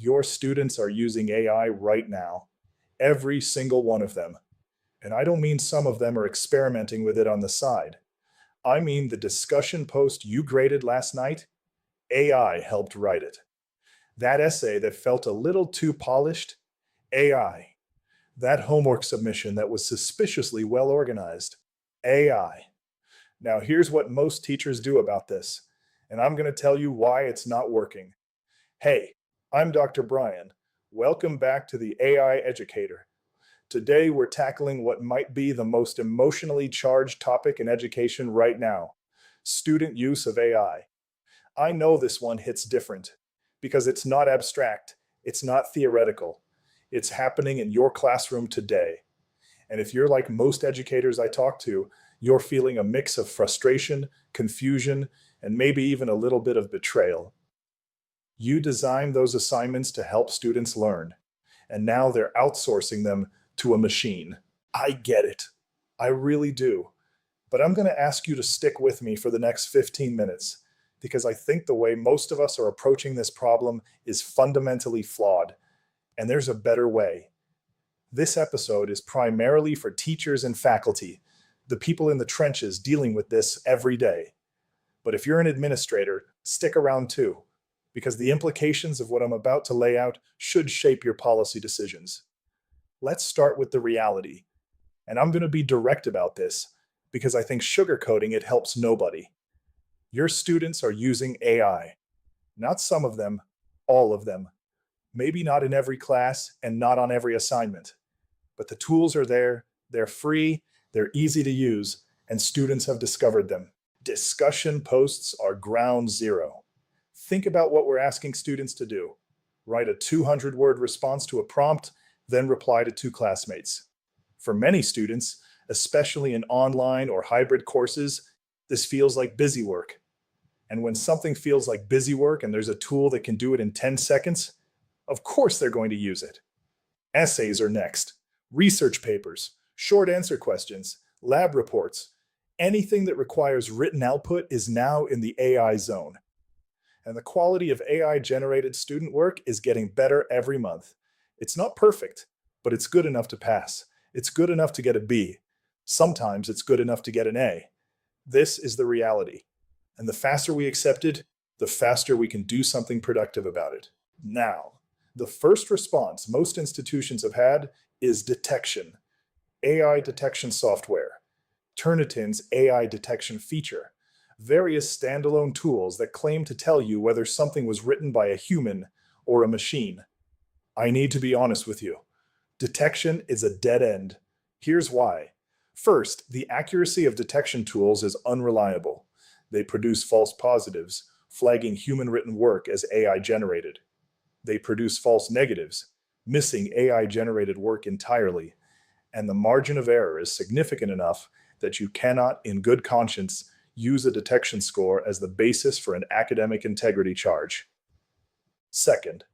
Your students are using AI right now. Every single one of them. And I don't mean some of them are experimenting with it on the side. I mean the discussion post you graded last night, AI helped write it. That essay that felt a little too polished, AI. That homework submission that was suspiciously well organized, AI. Now, here's what most teachers do about this, and I'm going to tell you why it's not working. Hey, I'm Dr. Brian. Welcome back to the AI Educator. Today, we're tackling what might be the most emotionally charged topic in education right now: student use of AI. I know this one hits different because it's not abstract, it's not theoretical. It's happening in your classroom today. And if you're like most educators I talk to, you're feeling a mix of frustration, confusion, and maybe even a little bit of betrayal. You designed those assignments to help students learn, and now they're outsourcing them to a machine. I get it. I really do. But I'm going to ask you to stick with me for the next 15 minutes because I think the way most of us are approaching this problem is fundamentally flawed, and there's a better way. This episode is primarily for teachers and faculty, the people in the trenches dealing with this every day. But if you're an administrator, stick around too, because the implications of what I'm about to lay out should shape your policy decisions. Let's start with the reality. And I'm going to be direct about this because I think sugarcoating it helps nobody. Your students are using AI. Not some of them, all of them. Maybe not in every class and not on every assignment. But the tools are there, they're free, they're easy to use, and students have discovered them. Discussion posts are ground zero. Think about what we're asking students to do. Write a 200-word response to a prompt, then reply to two classmates. For many students, especially in online or hybrid courses, this feels like busy work. And when something feels like busy work and there's a tool that can do it in 10 seconds, of course they're going to use it. Essays are next. Research papers, short answer questions, lab reports. Anything that requires written output is now in the AI zone. And the quality of AI-generated student work is getting better every month. It's not perfect, but it's good enough to pass. It's good enough to get a B. Sometimes it's good enough to get an A. This is the reality. And the faster we accept it, the faster we can do something productive about it. Now, the first response most institutions have had is detection. AI detection software. Turnitin's AI detection feature. Various standalone tools that claim to tell you whether something was written by a human or a machine. I need to be honest with you. Detection is a dead end. Here's why. First, the accuracy of detection tools is unreliable. They produce false positives, flagging human-written work as AI-generated. They produce false negatives, missing AI-generated work entirely. And the margin of error is significant enough that you cannot, in good conscience, use a detection score as the basis for an academic integrity charge. Second,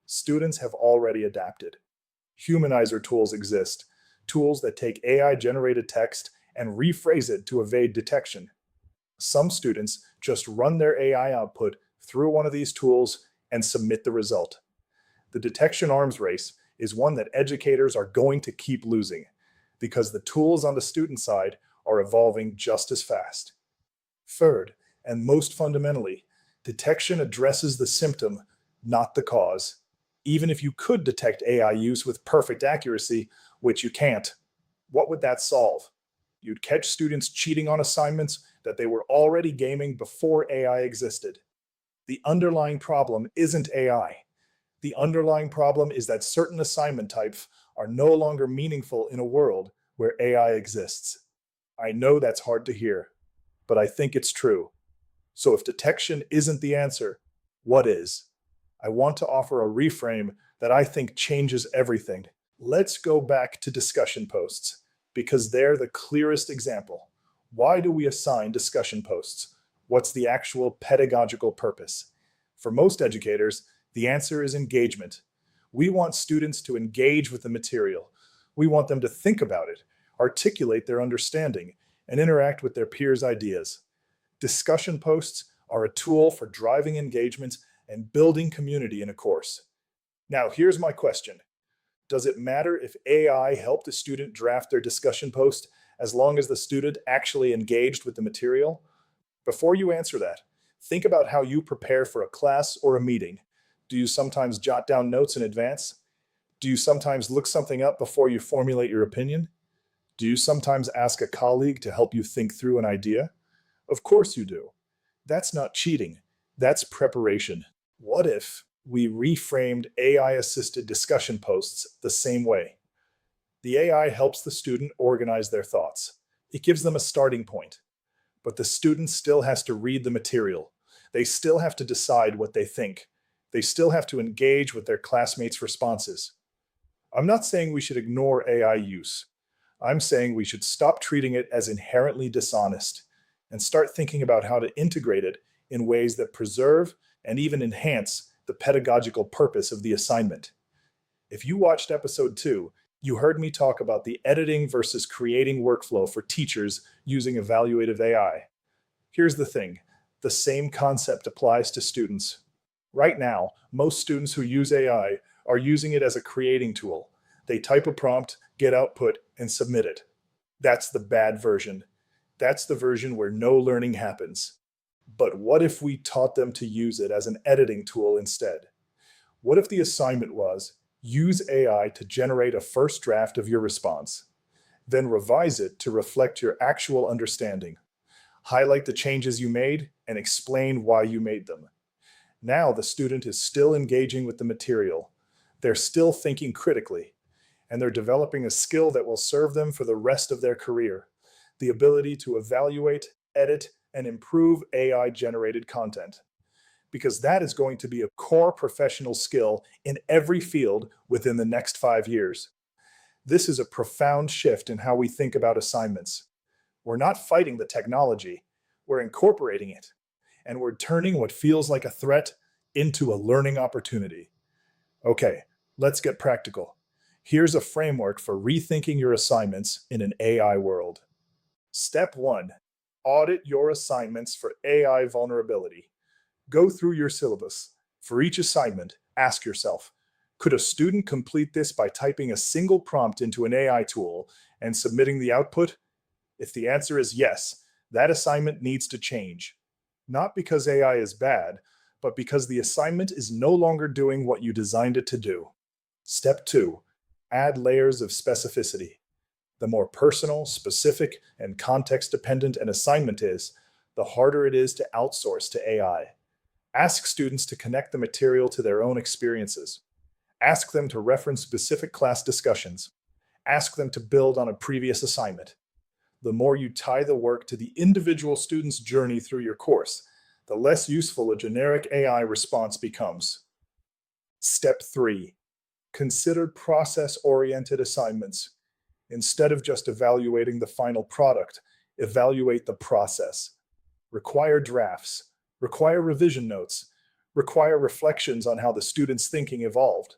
students have already adapted. Humanizer tools exist, tools that take AI-generated text and rephrase it to evade detection. Some students just run their AI output through one of these tools and submit the result. The detection arms race is one that educators are going to keep losing because the tools on the student side are evolving just as fast. Third, and most fundamentally, detection addresses the symptom, not the cause. Even if you could detect AI use with perfect accuracy, which you can't, what would that solve? You'd catch students cheating on assignments that they were already gaming before AI existed. The underlying problem isn't AI. The underlying problem is that certain assignment types are no longer meaningful in a world where AI exists. I know that's hard to hear, but I think it's true. So if detection isn't the answer, what is? I want to offer a reframe that I think changes everything. Let's go back to discussion posts, because they're the clearest example. Why do we assign discussion posts? What's the actual pedagogical purpose? For most educators, the answer is engagement. We want students to engage with the material. We want them to think about it, articulate their understanding, and interact with their peers' ideas. Discussion posts are a tool for driving engagement and building community in a course. Now, here's my question. Does it matter if AI helped a student draft their discussion post as long as the student actually engaged with the material? Before you answer that, think about how you prepare for a class or a meeting. Do you sometimes jot down notes in advance? Do you sometimes look something up before you formulate your opinion? Do you sometimes ask a colleague to help you think through an idea? Of course you do. That's not cheating, that's preparation. What if we reframed AI assisted discussion posts the same way? The AI helps the student organize their thoughts. It gives them a starting point, but the student still has to read the material. They still have to decide what they think. They still have to engage with their classmates' responses. I'm not saying we should ignore AI use. I'm saying we should stop treating it as inherently dishonest and start thinking about how to integrate it in ways that preserve and even enhance the pedagogical purpose of the assignment. If you watched episode 2, you heard me talk about the editing versus creating workflow for teachers using evaluative AI. Here's the thing, the same concept applies to students. Right now, most students who use AI are using it as a creating tool. They type a prompt, get output, and submit it. That's the bad version. That's the version where no learning happens. But what if we taught them to use it as an editing tool instead? What if the assignment was, use AI to generate a first draft of your response, then revise it to reflect your actual understanding, highlight the changes you made, and explain why you made them. Now the student is still engaging with the material. They're still thinking critically, and they're developing a skill that will serve them for the rest of their career: the ability to evaluate, edit, and improve AI-generated content. Because that is going to be a core professional skill in every field within the next 5 years. This is a profound shift in how we think about assignments. We're not fighting the technology, we're incorporating it, and we're turning what feels like a threat into a learning opportunity. Okay, let's get practical. Here's a framework for rethinking your assignments in an AI world. Step 1. Audit your assignments for AI vulnerability. Go through your syllabus. For each assignment, ask yourself, could a student complete this by typing a single prompt into an AI tool and submitting the output? If the answer is yes, that assignment needs to change. Not because AI is bad, but because the assignment is no longer doing what you designed it to do. Step 2. Add layers of specificity. The more personal, specific, and context-dependent an assignment is, the harder it is to outsource to AI. Ask students to connect the material to their own experiences. Ask them to reference specific class discussions. Ask them to build on a previous assignment. The more you tie the work to the individual student's journey through your course, the less useful a generic AI response becomes. Step 3. Consider process-oriented assignments. Instead of just evaluating the final product, evaluate the process. Require drafts. Require revision notes. Require reflections on how the student's thinking evolved.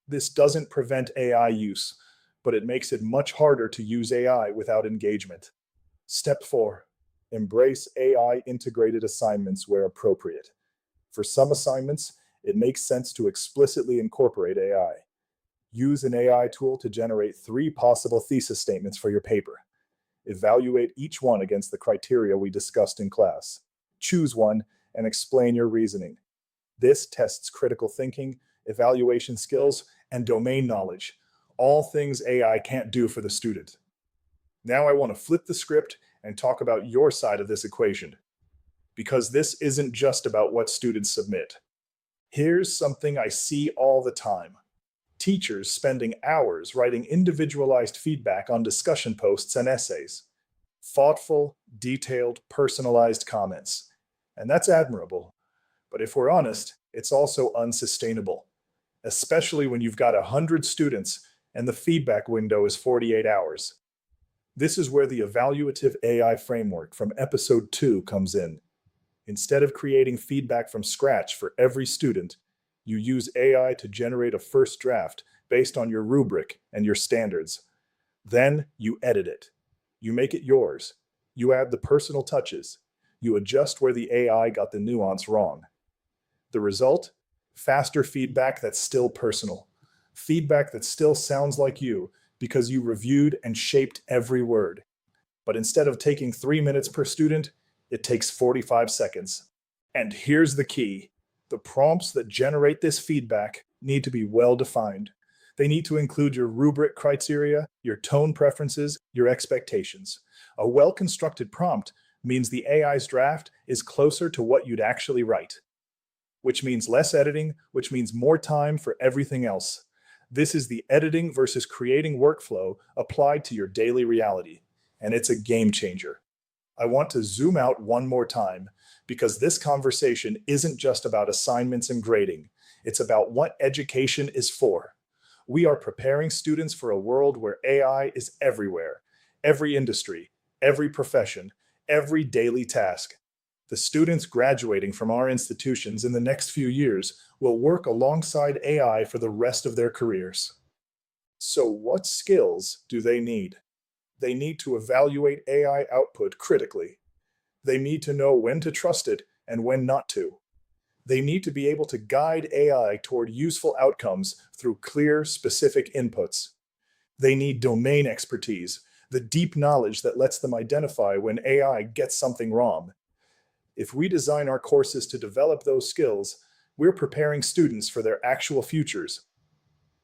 This doesn't prevent AI use, but it makes it much harder to use AI without engagement. Step 4. Embrace AI integrated assignments where appropriate. For some assignments, it makes sense to explicitly incorporate AI. Use an AI tool to generate 3 possible thesis statements for your paper. Evaluate each one against the criteria we discussed in class. Choose one and explain your reasoning. This tests critical thinking, evaluation skills, and domain knowledge, all things AI can't do for the student. Now I want to flip the script and talk about your side of this equation, because this isn't just about what students submit. Here's something I see all the time: teachers spending hours writing individualized feedback on discussion posts and essays. Thoughtful, detailed, personalized comments. And that's admirable. But if we're honest, it's also unsustainable, especially when you've got 100 students and the feedback window is 48 hours. This is where the evaluative AI framework from episode 2 comes in. Instead of creating feedback from scratch for every student, you use AI to generate a first draft based on your rubric and your standards. Then you edit it. You make it yours. You add the personal touches. You adjust where the AI got the nuance wrong. The result? Faster feedback that's still personal. Feedback that still sounds like you because you reviewed and shaped every word. But instead of taking 3 minutes per student, it takes 45 seconds. And here's the key: the prompts that generate this feedback need to be well defined. They need to include your rubric criteria, your tone preferences, your expectations. A well constructed prompt means the AI's draft is closer to what you'd actually write, which means less editing, which means more time for everything else. This is the editing versus creating workflow applied to your daily reality, and it's a game changer. I want to zoom out one more time because this conversation isn't just about assignments and grading. It's about what education is for. We are preparing students for a world where AI is everywhere, every industry, every profession, every daily task. The students graduating from our institutions in the next few years will work alongside AI for the rest of their careers. So, what skills do they need? They need to evaluate AI output critically. They need to know when to trust it and when not to. They need to be able to guide AI toward useful outcomes through clear, specific inputs. They need domain expertise, the deep knowledge that lets them identify when AI gets something wrong. If we design our courses to develop those skills, we're preparing students for their actual futures.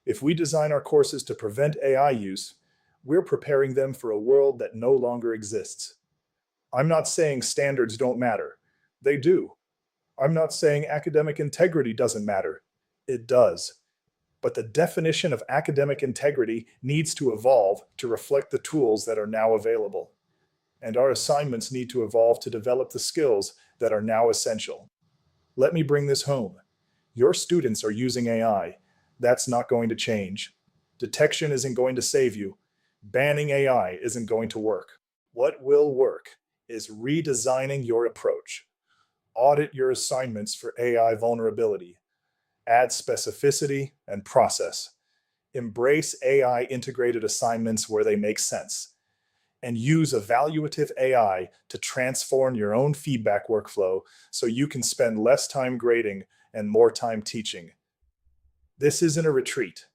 If we design our courses to prevent AI use, we're preparing them for a world that no longer exists. I'm not saying standards don't matter. They do. I'm not saying academic integrity doesn't matter. It does. But the definition of academic integrity needs to evolve to reflect the tools that are now available. And our assignments need to evolve to develop the skills that are now essential. Let me bring this home. Your students are using AI. That's not going to change. Detection isn't going to save you. Banning AI isn't going to work. What will work is redesigning your approach. Audit your assignments for AI vulnerability. Add specificity and process. Embrace AI integrated assignments where they make sense. And use evaluative AI to transform your own feedback workflow so you can spend less time grading and more time teaching. This isn't a retreat.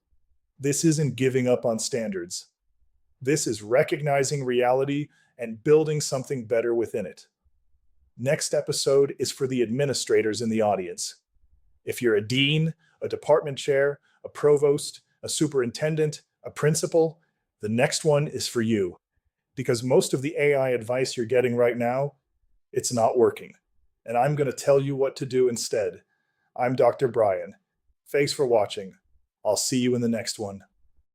This isn't giving up on standards. This is recognizing reality and building something better within it. Next episode is for the administrators in the audience. If you're a dean, a department chair, a provost, a superintendent, a principal, the next one is for you. Because most of the AI advice you're getting right now, it's not working. And I'm going to tell you what to do instead. I'm Dr. Brian. Thanks for watching. I'll see you in the next one.